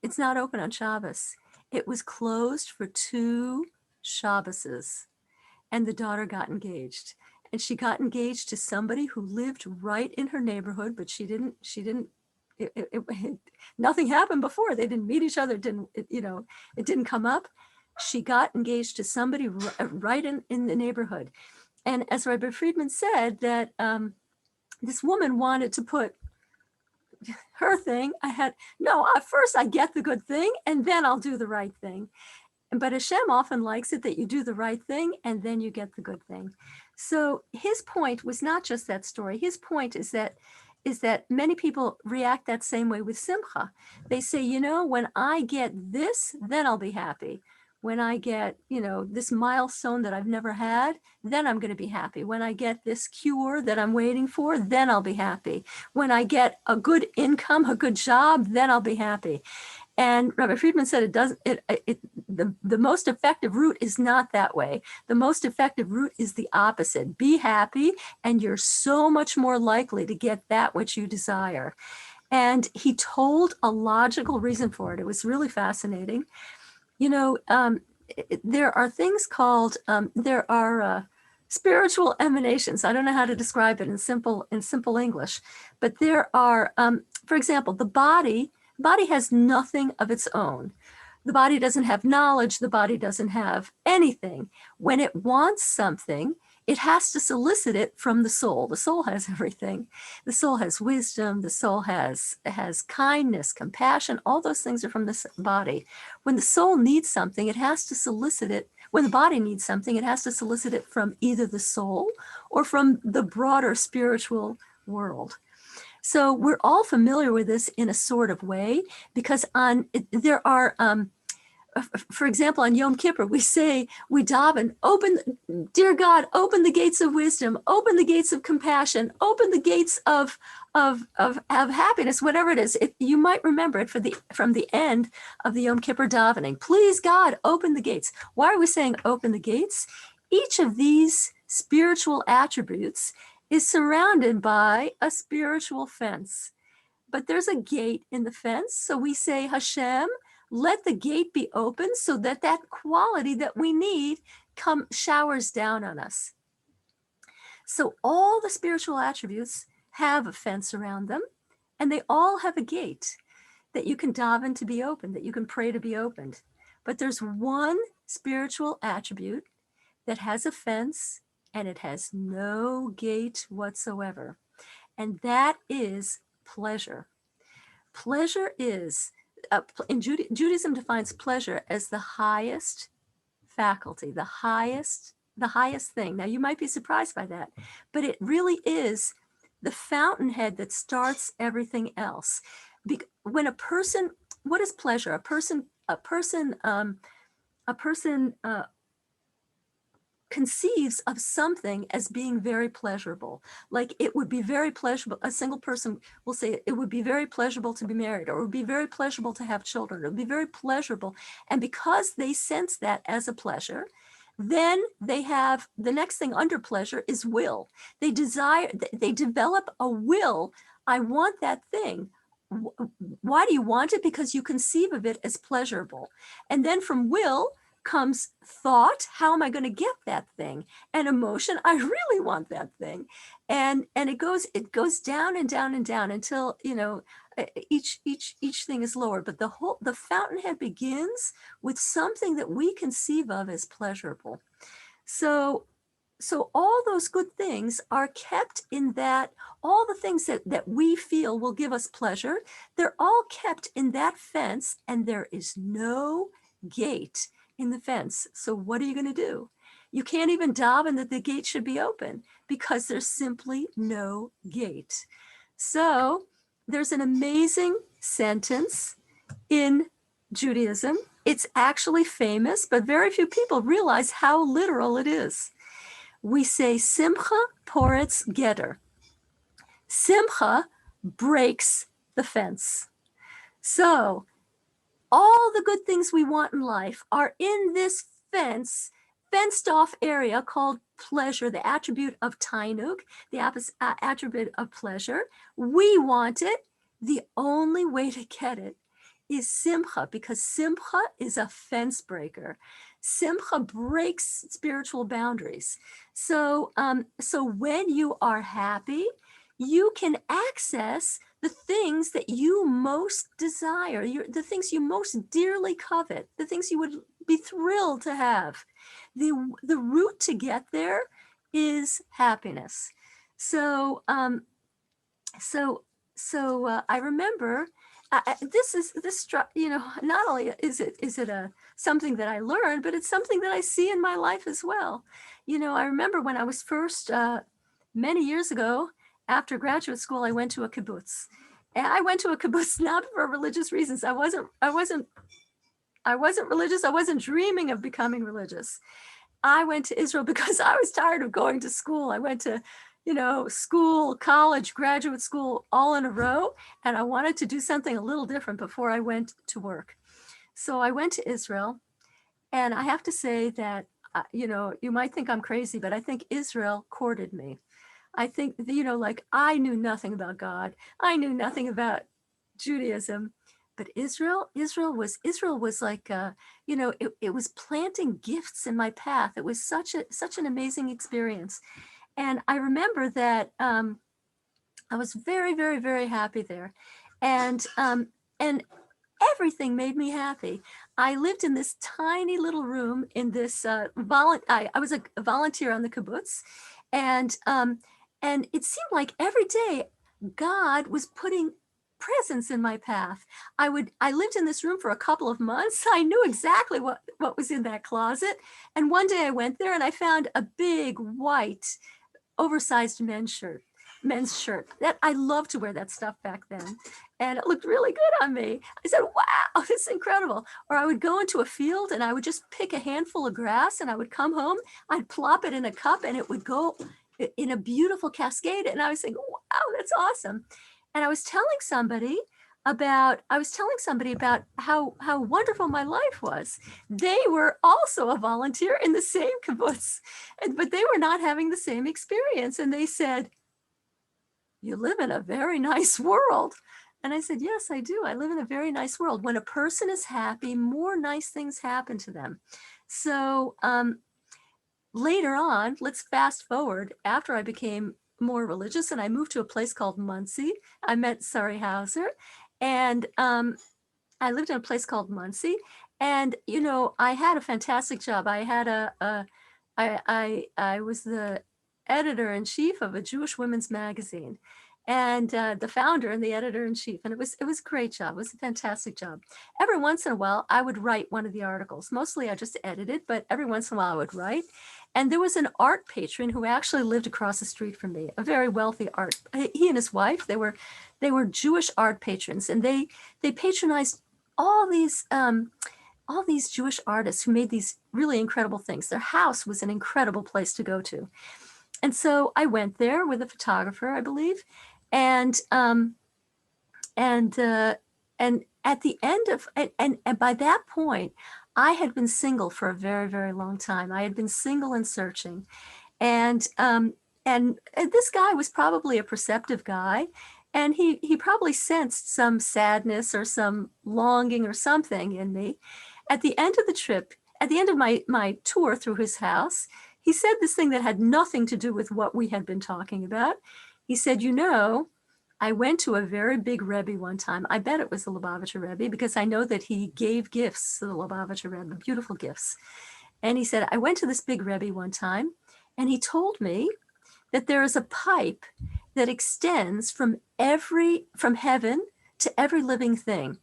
it's not open on Shabbos. It was closed for 2 Shabboses, and the daughter got engaged. And she got engaged to somebody who lived right in her neighborhood, but nothing happened before. They didn't meet each other. It didn't come up. She got engaged to somebody right in the neighborhood. And as Rabbi Friedman said, that this woman wanted to put her thing. First I get the good thing, and then I'll do the right thing. But Hashem often likes it that you do the right thing, and then you get the good thing. So his point was not just that story. His point is that many people react that same way with simcha. They say, when I get this, then I'll be happy. When I get, this milestone that I've never had, then I'm going to be happy. When I get this cure that I'm waiting for, then I'll be happy. When I get a good income, a good job, then I'll be happy. And Rabbi Friedman said the most effective route is not that way. The most effective route is the opposite. Be happy, and you're so much more likely to get that which you desire. And he told a logical reason for it. It was really fascinating. There are things called, there are spiritual emanations. I don't know how to describe it in simple English, but there are, for example, the body has nothing of its own. The body doesn't have knowledge. The body doesn't have anything. When it wants something, it has to solicit it from the soul. The soul has everything. The soul has wisdom. The soul has kindness, compassion. All those things are from the body. When the soul needs something, it has to solicit it. When the body needs something, it has to solicit it from either the soul or from the broader spiritual world. So we're all familiar with this in a sort of way, because there are, for example, on Yom Kippur, we daven, dear God, open the gates of wisdom, open the gates of compassion, open the gates of happiness, whatever it is. You might remember it from the end of the Yom Kippur davening. Please, God, open the gates. Why are we saying open the gates? Each of these spiritual attributes is surrounded by a spiritual fence. but there's a gate in the fence. So we say, Hashem, let the gate be open so that that quality that we need showers down on us. So all the spiritual attributes have a fence around them, and they all have a gate that you can daven to be opened, that you can pray to be opened. But there's one spiritual attribute that has a fence and it has no gate whatsoever. And that is pleasure. Pleasure is, Judaism defines pleasure as the highest faculty, the highest thing. Now you might be surprised by that, but it really is the fountainhead that starts everything else. When a person, what is pleasure? A person conceives of something as being very pleasurable. Like it would be very pleasurable. A single person will say it would be very pleasurable to be married, or it would be very pleasurable to have children. It would be very pleasurable. And because they sense that as a pleasure, then they have the next thing under pleasure is will. They develop a will. I want that thing. Why do you want it? Because you conceive of it as pleasurable. And then from will comes thought, how am I going to get that thing? And emotion, I really want that thing. And it goes down and down and down until, each thing is lower. But the fountainhead begins with something that we conceive of as pleasurable. So all those good things are kept in that, all the things that we feel will give us pleasure, they're all kept in that fence, and there is no gate in the fence. So what are you going to do? You can't even daven that the gate should be open because there's simply no gate. So there's an amazing sentence in Judaism. It's actually famous, but very few people realize how literal it is. We say, Simcha poretz geder. Simcha breaks the fence. So all the good things we want in life are in this fenced off area called pleasure, the attribute of tainug, the attribute of pleasure. We want it. The only way to get it is simcha, because simcha is a fence breaker. Simcha breaks spiritual boundaries. So when you are happy, you can access the things that you most desire, the things you most dearly covet, the things you would be thrilled to have. The route to get there is happiness. So I remember not only is it something that I learned, but it's something that I see in my life as well. I remember when I was first many years ago, after graduate school, I went to a kibbutz. And I went to a kibbutz not for religious reasons. I wasn't religious. I wasn't dreaming of becoming religious. I went to Israel because I was tired of going to school. I went to, school, college, graduate school, all in a row. And I wanted to do something a little different before I went to work. So I went to Israel. And I have to say that, you might think I'm crazy, but I think Israel courted me. I think, I knew nothing about God. I knew nothing about Judaism, but Israel was like, it was planting gifts in my path. It was such an amazing experience. And I remember that I was very, very, very happy there. And everything made me happy. I lived in this tiny little room in this I was a volunteer on the kibbutz, and it seemed like every day God was putting presents in my path. I lived in this room for a couple of months. I knew exactly what was in that closet. And one day I went there and I found a big white oversized men's shirt that I loved to wear that stuff back then. And it looked really good on me. I said, wow, this is incredible. Or I would go into a field and I would just pick a handful of grass and I would come home, I'd plop it in a cup and it would go in a beautiful cascade. And I was saying, wow, that's awesome. And I was telling somebody about how wonderful my life was. They were also a volunteer in the same kibbutz, but they were not having the same experience. And they said, you live in a very nice world. And I said, yes, I do. I live in a very nice world. When a person is happy, more nice things happen to them. So later on, let's fast forward, after I became more religious and I moved to a place called Muncie, I met Surrey Hauser, and I lived in a place called Muncie. And, you know, I had a fantastic job. I had I was the editor in chief of a Jewish women's magazine, and the founder and the editor in chief. And it was a great job. It was a fantastic job. Every once in a while, I would write one of the articles. Mostly I just edited, but every once in a while I would write. And there was an art patron who actually lived across the street from me, a very wealthy art. He and his wife, they were Jewish art patrons, and they patronized all these Jewish artists who made these really incredible things. Their house was an incredible place to go to. And so I went there with a photographer, I believe. And at the end of, and by that point, I had been single for a very, very long time. I had been single and searching. And this guy was probably a perceptive guy. And he probably sensed some sadness or some longing or something in me. At the end of the trip, at the end of my tour through his house, he said this thing that had nothing to do with what we had been talking about. He said, you know, I went to a very big Rebbe one time. I bet it was the Lubavitcher Rebbe, because I know that he gave gifts to the Lubavitcher Rebbe, beautiful gifts. And he said, I went to this big Rebbe one time, and he told me that there is a pipe that extends from heaven to every living thing,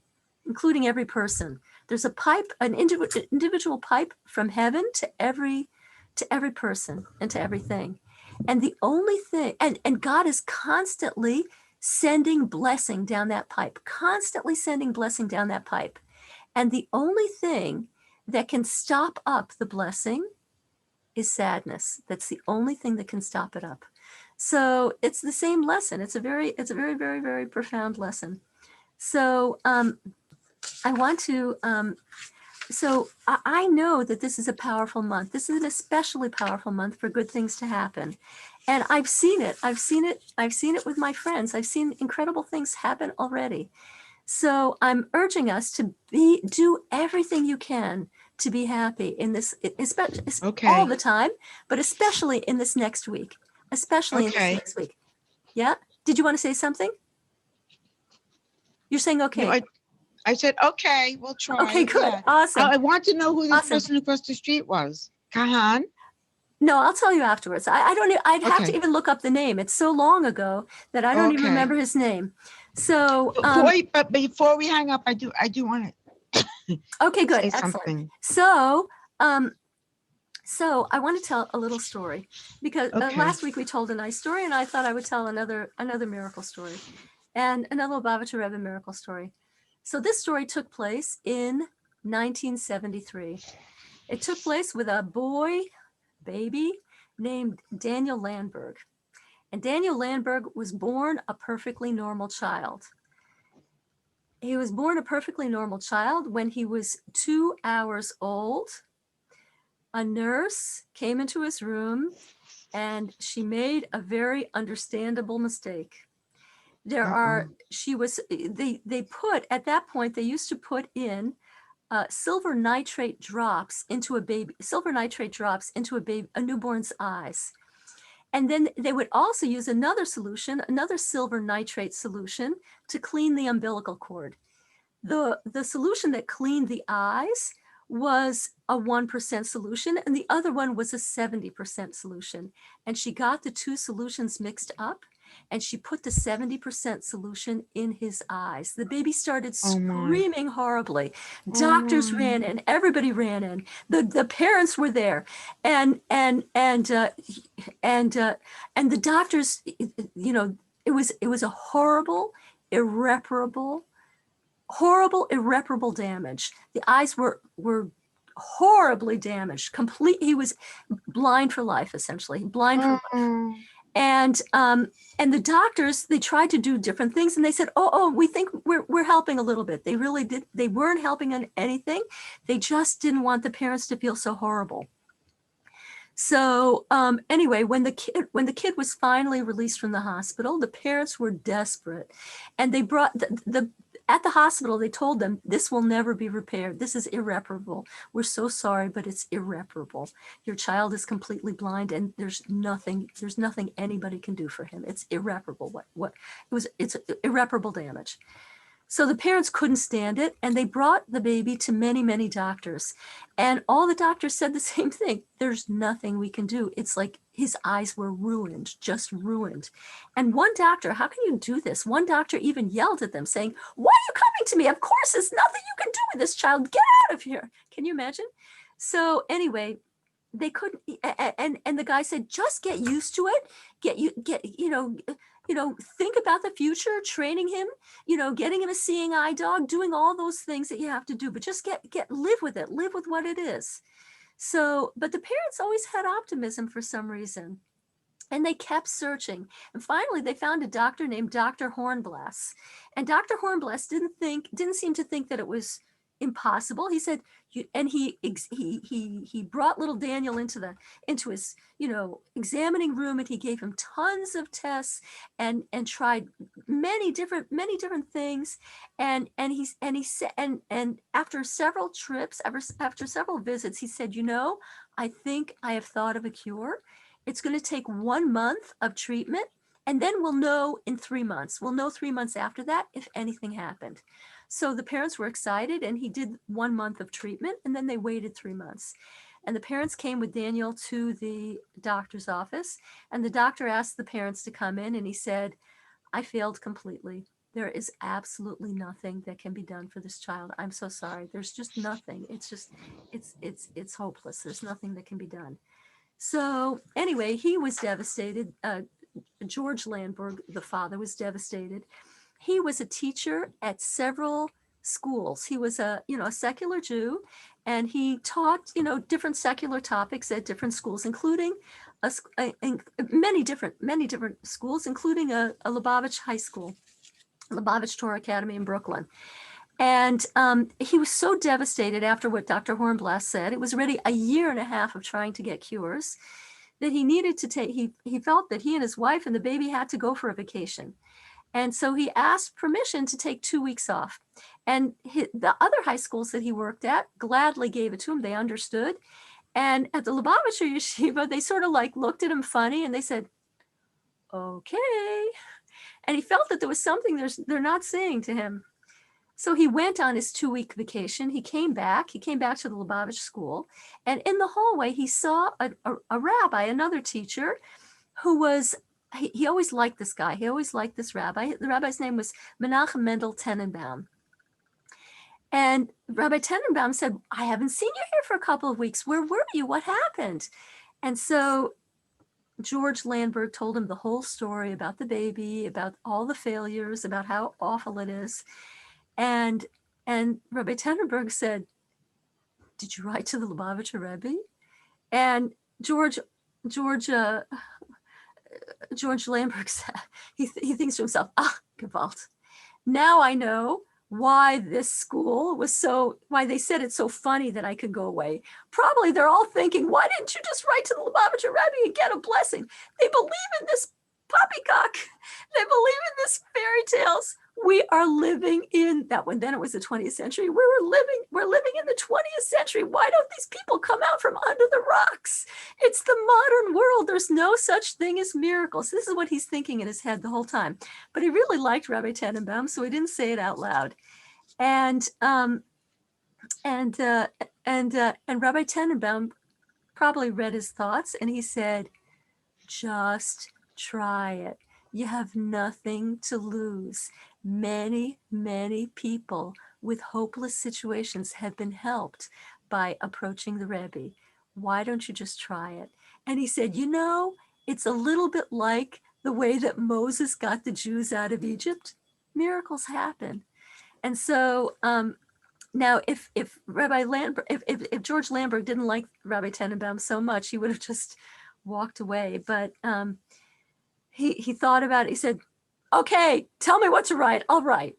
including every person. There's a pipe, an individual pipe from heaven to every person and to everything. And the only thing, and God is constantly sending blessing down that pipe, constantly sending blessing down that pipe. And the only thing that can stop up the blessing is sadness. That's the only thing that can stop it up. So it's the same lesson. It's a very, very, very profound lesson. So I want to, I know that this is a powerful month. This is an especially powerful month for good things to happen. And I've seen it with my friends. I've seen incredible things happen already. So I'm urging us to do everything you can to be happy in this, especially all the time, but especially in this next week. Especially in this next week. Yeah. Did you want to say something? You're saying okay. No, I said, okay, we'll try. Okay, good. Yeah. Awesome. I want to know who this Awesome. person across the street was. Kahan? No, I'll tell you afterwards. I don't, I'd have to Okay. even look up the name. It's so long ago that I don't even Okay. remember his name. So, But before we hang up, I do want to okay, good. say Excellent. something. So I want to tell a little story, because Okay. last week we told a nice story, and I thought I would tell another miracle story, and another Lubavitcher Rebbe miracle story. So this story took place in 1973. It took place with a baby named Daniel Landberg. And Daniel Landberg was born a perfectly normal child. He was born a perfectly normal child. When he was 2 hours old, a nurse came into his room and she made a very understandable mistake. They put, at that point, they used to put in silver nitrate drops into a newborn's eyes. And then they would also use another silver nitrate solution, to clean the umbilical cord. The solution that cleaned the eyes was a 1% solution, and the other one was a 70% solution. And she got the two solutions mixed up, and she put the 70% solution in his eyes. The baby started screaming horribly. Doctors ran in, everybody ran in. The parents were there, and the doctors, you know, it was a horrible, irreparable damage. The eyes were horribly damaged. He was blind for life, essentially, blind for life. And the doctors, they tried to do different things, and they said, oh, we think we're helping a little bit. They really did. They weren't helping on anything. They just didn't want the parents to feel so horrible. So anyway, when the kid was finally released from the hospital, the parents were desperate, and they brought at the hospital, they told them, this will never be repaired. This is irreparable. We're so sorry, but it's irreparable. Your child is completely blind, and there's nothing anybody can do for him. It's irreparable. It's irreparable damage. So the parents couldn't stand it, and they brought the baby to many, many doctors. And all the doctors said the same thing. There's nothing we can do. It's like his eyes were ruined, just ruined. And one doctor, how can you do this? One doctor even yelled at them saying, why are you coming to me? Of course, there's nothing you can do with this child. Get out of here. Can you imagine? So anyway, they couldn't, and the guy said, just get used to it. Think about the future, training him, getting him a seeing eye dog, doing all those things that you have to do, but just live with it, live with what it is. So, but the parents always had optimism for some reason, and they kept searching. And finally they found a doctor named Dr. Hornblass, and Dr. Hornblass didn't seem to think that it was impossible. He said, he brought little Daniel into his examining room, and he gave him tons of tests and tried many different things, and he said, and after several trips, after several visits, he said, I think I have thought of a cure. It's going to take 1 month of treatment, and then we'll know in 3 months. We'll know 3 months after that if anything happened. So the parents were excited, and he did 1 month of treatment, and then they waited 3 months. And the parents came with Daniel to the doctor's office, and the doctor asked the parents to come in, and he said, I failed completely. There is absolutely nothing that can be done for this child. I'm so sorry. There's just nothing. It's hopeless. There's nothing that can be done. So anyway, he was devastated. George Landberg, the father, was devastated. He was a teacher at several schools. He was a secular Jew, and he taught, different secular topics at different schools, including many different schools, including a Lubavitch high school, Lubavitch Torah Academy in Brooklyn. And he was so devastated after what Dr. Hornblass said. It was already 1.5 years of trying to get cures, that he needed to take, he felt that he and his wife and the baby had to go for a vacation. And so he asked permission to take 2 weeks off. And the other high schools that he worked at gladly gave it to him. They understood. And at the Lubavitcher Yeshiva, they sort of like looked at him funny, and they said, okay. And he felt that there was something they're not saying to him. So he went on his 2-week vacation. He came back to the Lubavitch school. And in the hallway, he saw a rabbi, another teacher, who was, he always liked this guy. He always liked this rabbi. The rabbi's name was Menachem Mendel Tenenbaum. And Rabbi Tenenbaum said, I haven't seen you here for a couple of weeks. Where were you? What happened? And so George Landberg told him the whole story about the baby, about all the failures, about how awful it is. And Rabbi Tenenberg said, did you write to the Lubavitcher Rebbe? And George Landberg said, he thinks to himself, Gewalt. Now I know why this school why they said it's so funny that I could go away. Probably they're all thinking, why didn't you just write to the Lubavitcher Rebbe and get a blessing? They believe in this poppycock. They believe in this fairy tales. We are living in that one. Then it was the 20th century. We're living in the 20th century. Why don't these people come out from under the rocks? It's the modern world. There's no such thing as miracles. This is what he's thinking in his head the whole time. But he really liked Rabbi Tenenbaum, so he didn't say it out loud. And Rabbi Tenenbaum probably read his thoughts, and he said, just try it. You have nothing to lose. Many, many people with hopeless situations have been helped by approaching the Rebbe. Why don't you just try it? And he said, it's a little bit like the way that Moses got the Jews out of Egypt. Miracles happen. And so now if Rabbi Landberg, if George Landberg didn't like Rabbi Tenenbaum so much, he would have just walked away. But he thought about it. He said, okay, tell me what to write. I'll write.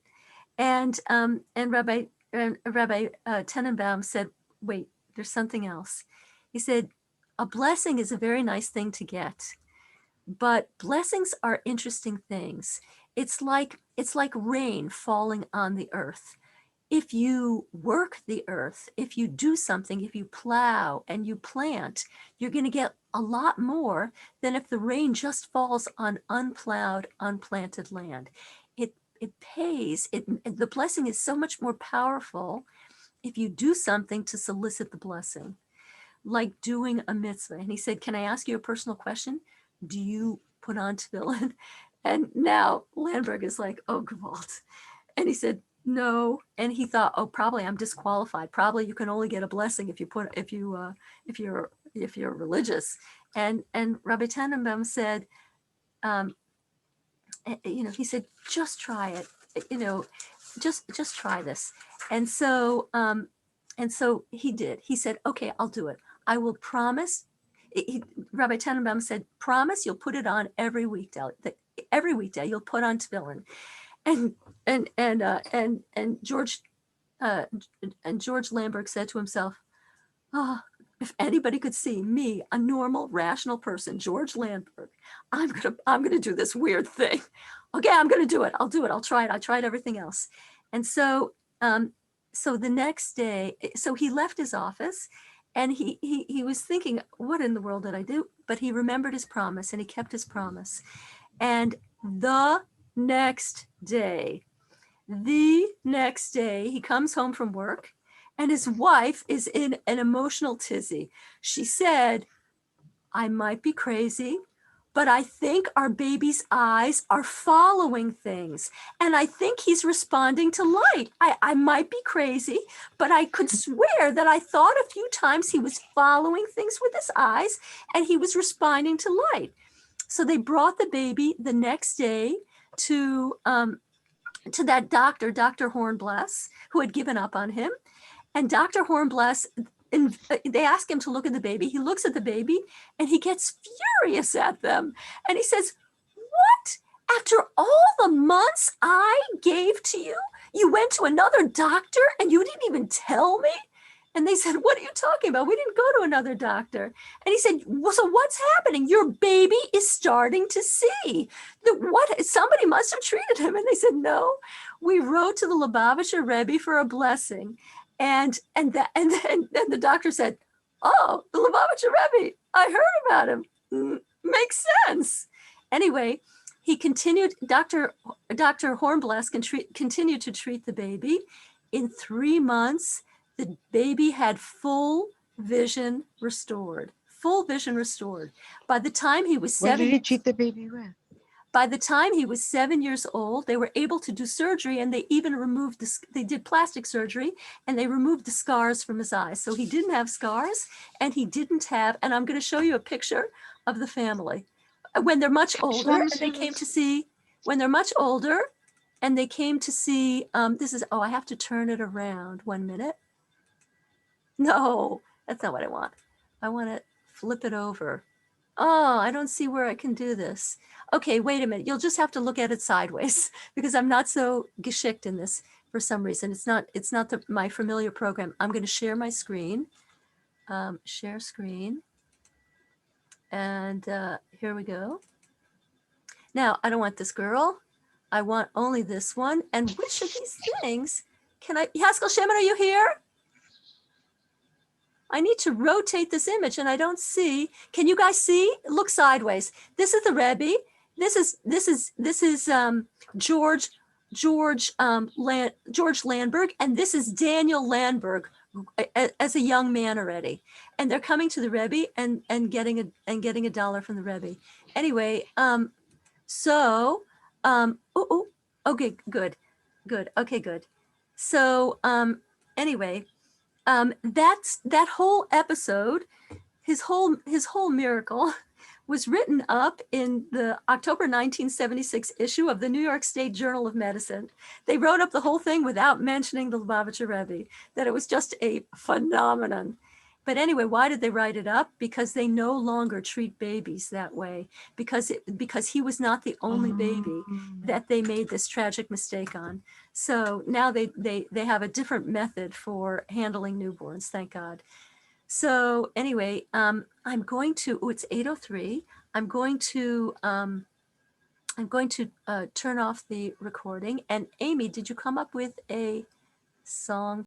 And Rabbi Tenenbaum said, wait, there's something else. He said, a blessing is a very nice thing to get, but blessings are interesting things. It's like rain falling on the earth. If you work the earth, if you do something, if you plow and you plant, you're going to get a lot more than if the rain just falls on unplowed, unplanted land. It pays. The blessing is so much more powerful if you do something to solicit the blessing, like doing a mitzvah. And he said, can I ask you a personal question? Do you put on tefillin? And now Landberg is like, oh, Gewalt. And he said, no. And he thought, oh, probably I'm disqualified. Probably you can only get a blessing if you're religious. And Rabbi Tannenbaum said, he said, just try it, just try this. And so he did. He said, okay, I'll do it. I will promise. Rabbi Tannenbaum said, promise you'll put it on every weekday. Every weekday you'll put on tefillin. And George Landberg said to himself, oh, if anybody could see me, a normal, rational person, George Landberg, I'm gonna do this weird thing. Okay, I'm gonna do it. I'll do it. I'll try it. I tried everything else. And so the next day, so he left his office and he was thinking, what in the world did I do? But he remembered his promise and he kept his promise. And the next day, he comes home from work and his wife is in an emotional tizzy. She said, I might be crazy, but I think our baby's eyes are following things. And I think he's responding to light. I might be crazy, but I could swear that I thought a few times he was following things with his eyes and he was responding to light. So they brought the baby the next day to that doctor, Dr. Hornblass, who had given up on him. And Dr. Hornblass, they ask him to look at the baby. He looks at the baby and he gets furious at them. And he says, what? After all the months I gave to you, you went to another doctor and you didn't even tell me? And they said, what are you talking about? We didn't go to another doctor. And he said, well, so what's happening? Your baby is starting to see. Somebody must have treated him. And they said, no, we wrote to the Lubavitcher Rebbe for a blessing. And then the doctor said, oh, the Lubavitcher Rebbe, I heard about him. Makes sense. Anyway, he continued, Dr. Hornblass continued to treat the baby. In 3 months, the baby had full vision restored. By the time he was What 7, did he treat the baby with? by the time he was 7 years old, they were able to do surgery, and they even removed they did plastic surgery, and they removed the scars from his eyes. So he didn't have scars, and he didn't have, and I'm going to show you a picture of the family. When they're much older, and they came to see, this is, I have to turn it around 1 minute. No, that's not what I want. I want to flip it over. Oh, I don't see where I can do this. Okay, wait a minute. You'll just have to look at it sideways because I'm not so geschickt in this for some reason. It's not my familiar program. I'm going to share my screen. Share screen. And here we go. Now, I don't want this girl. I want only this one. And which of these things can I, Haskell Shemin, are you here? I need to rotate this image and I don't see. Can you guys see? Look sideways. This is the Rebbe. This is George Landberg, and this is Daniel Landberg as a young man already. And they're coming to the Rebbe and getting a dollar from the Rebbe. Anyway, okay, good. Okay, good. So anyway. That whole episode, his whole miracle was written up in the October 1976 issue of the New York State Journal of Medicine. They wrote up the whole thing without mentioning the Lubavitcher Rebbe, that it was just a phenomenon. But anyway, why did they write it up? Because they no longer treat babies that way, because he was not the only baby that they made this tragic mistake on. So now they have a different method for handling newborns, thank God. So anyway, I'm going to, oh, it's 8:03. I'm going to turn off the recording. And Amy, did you come up with a song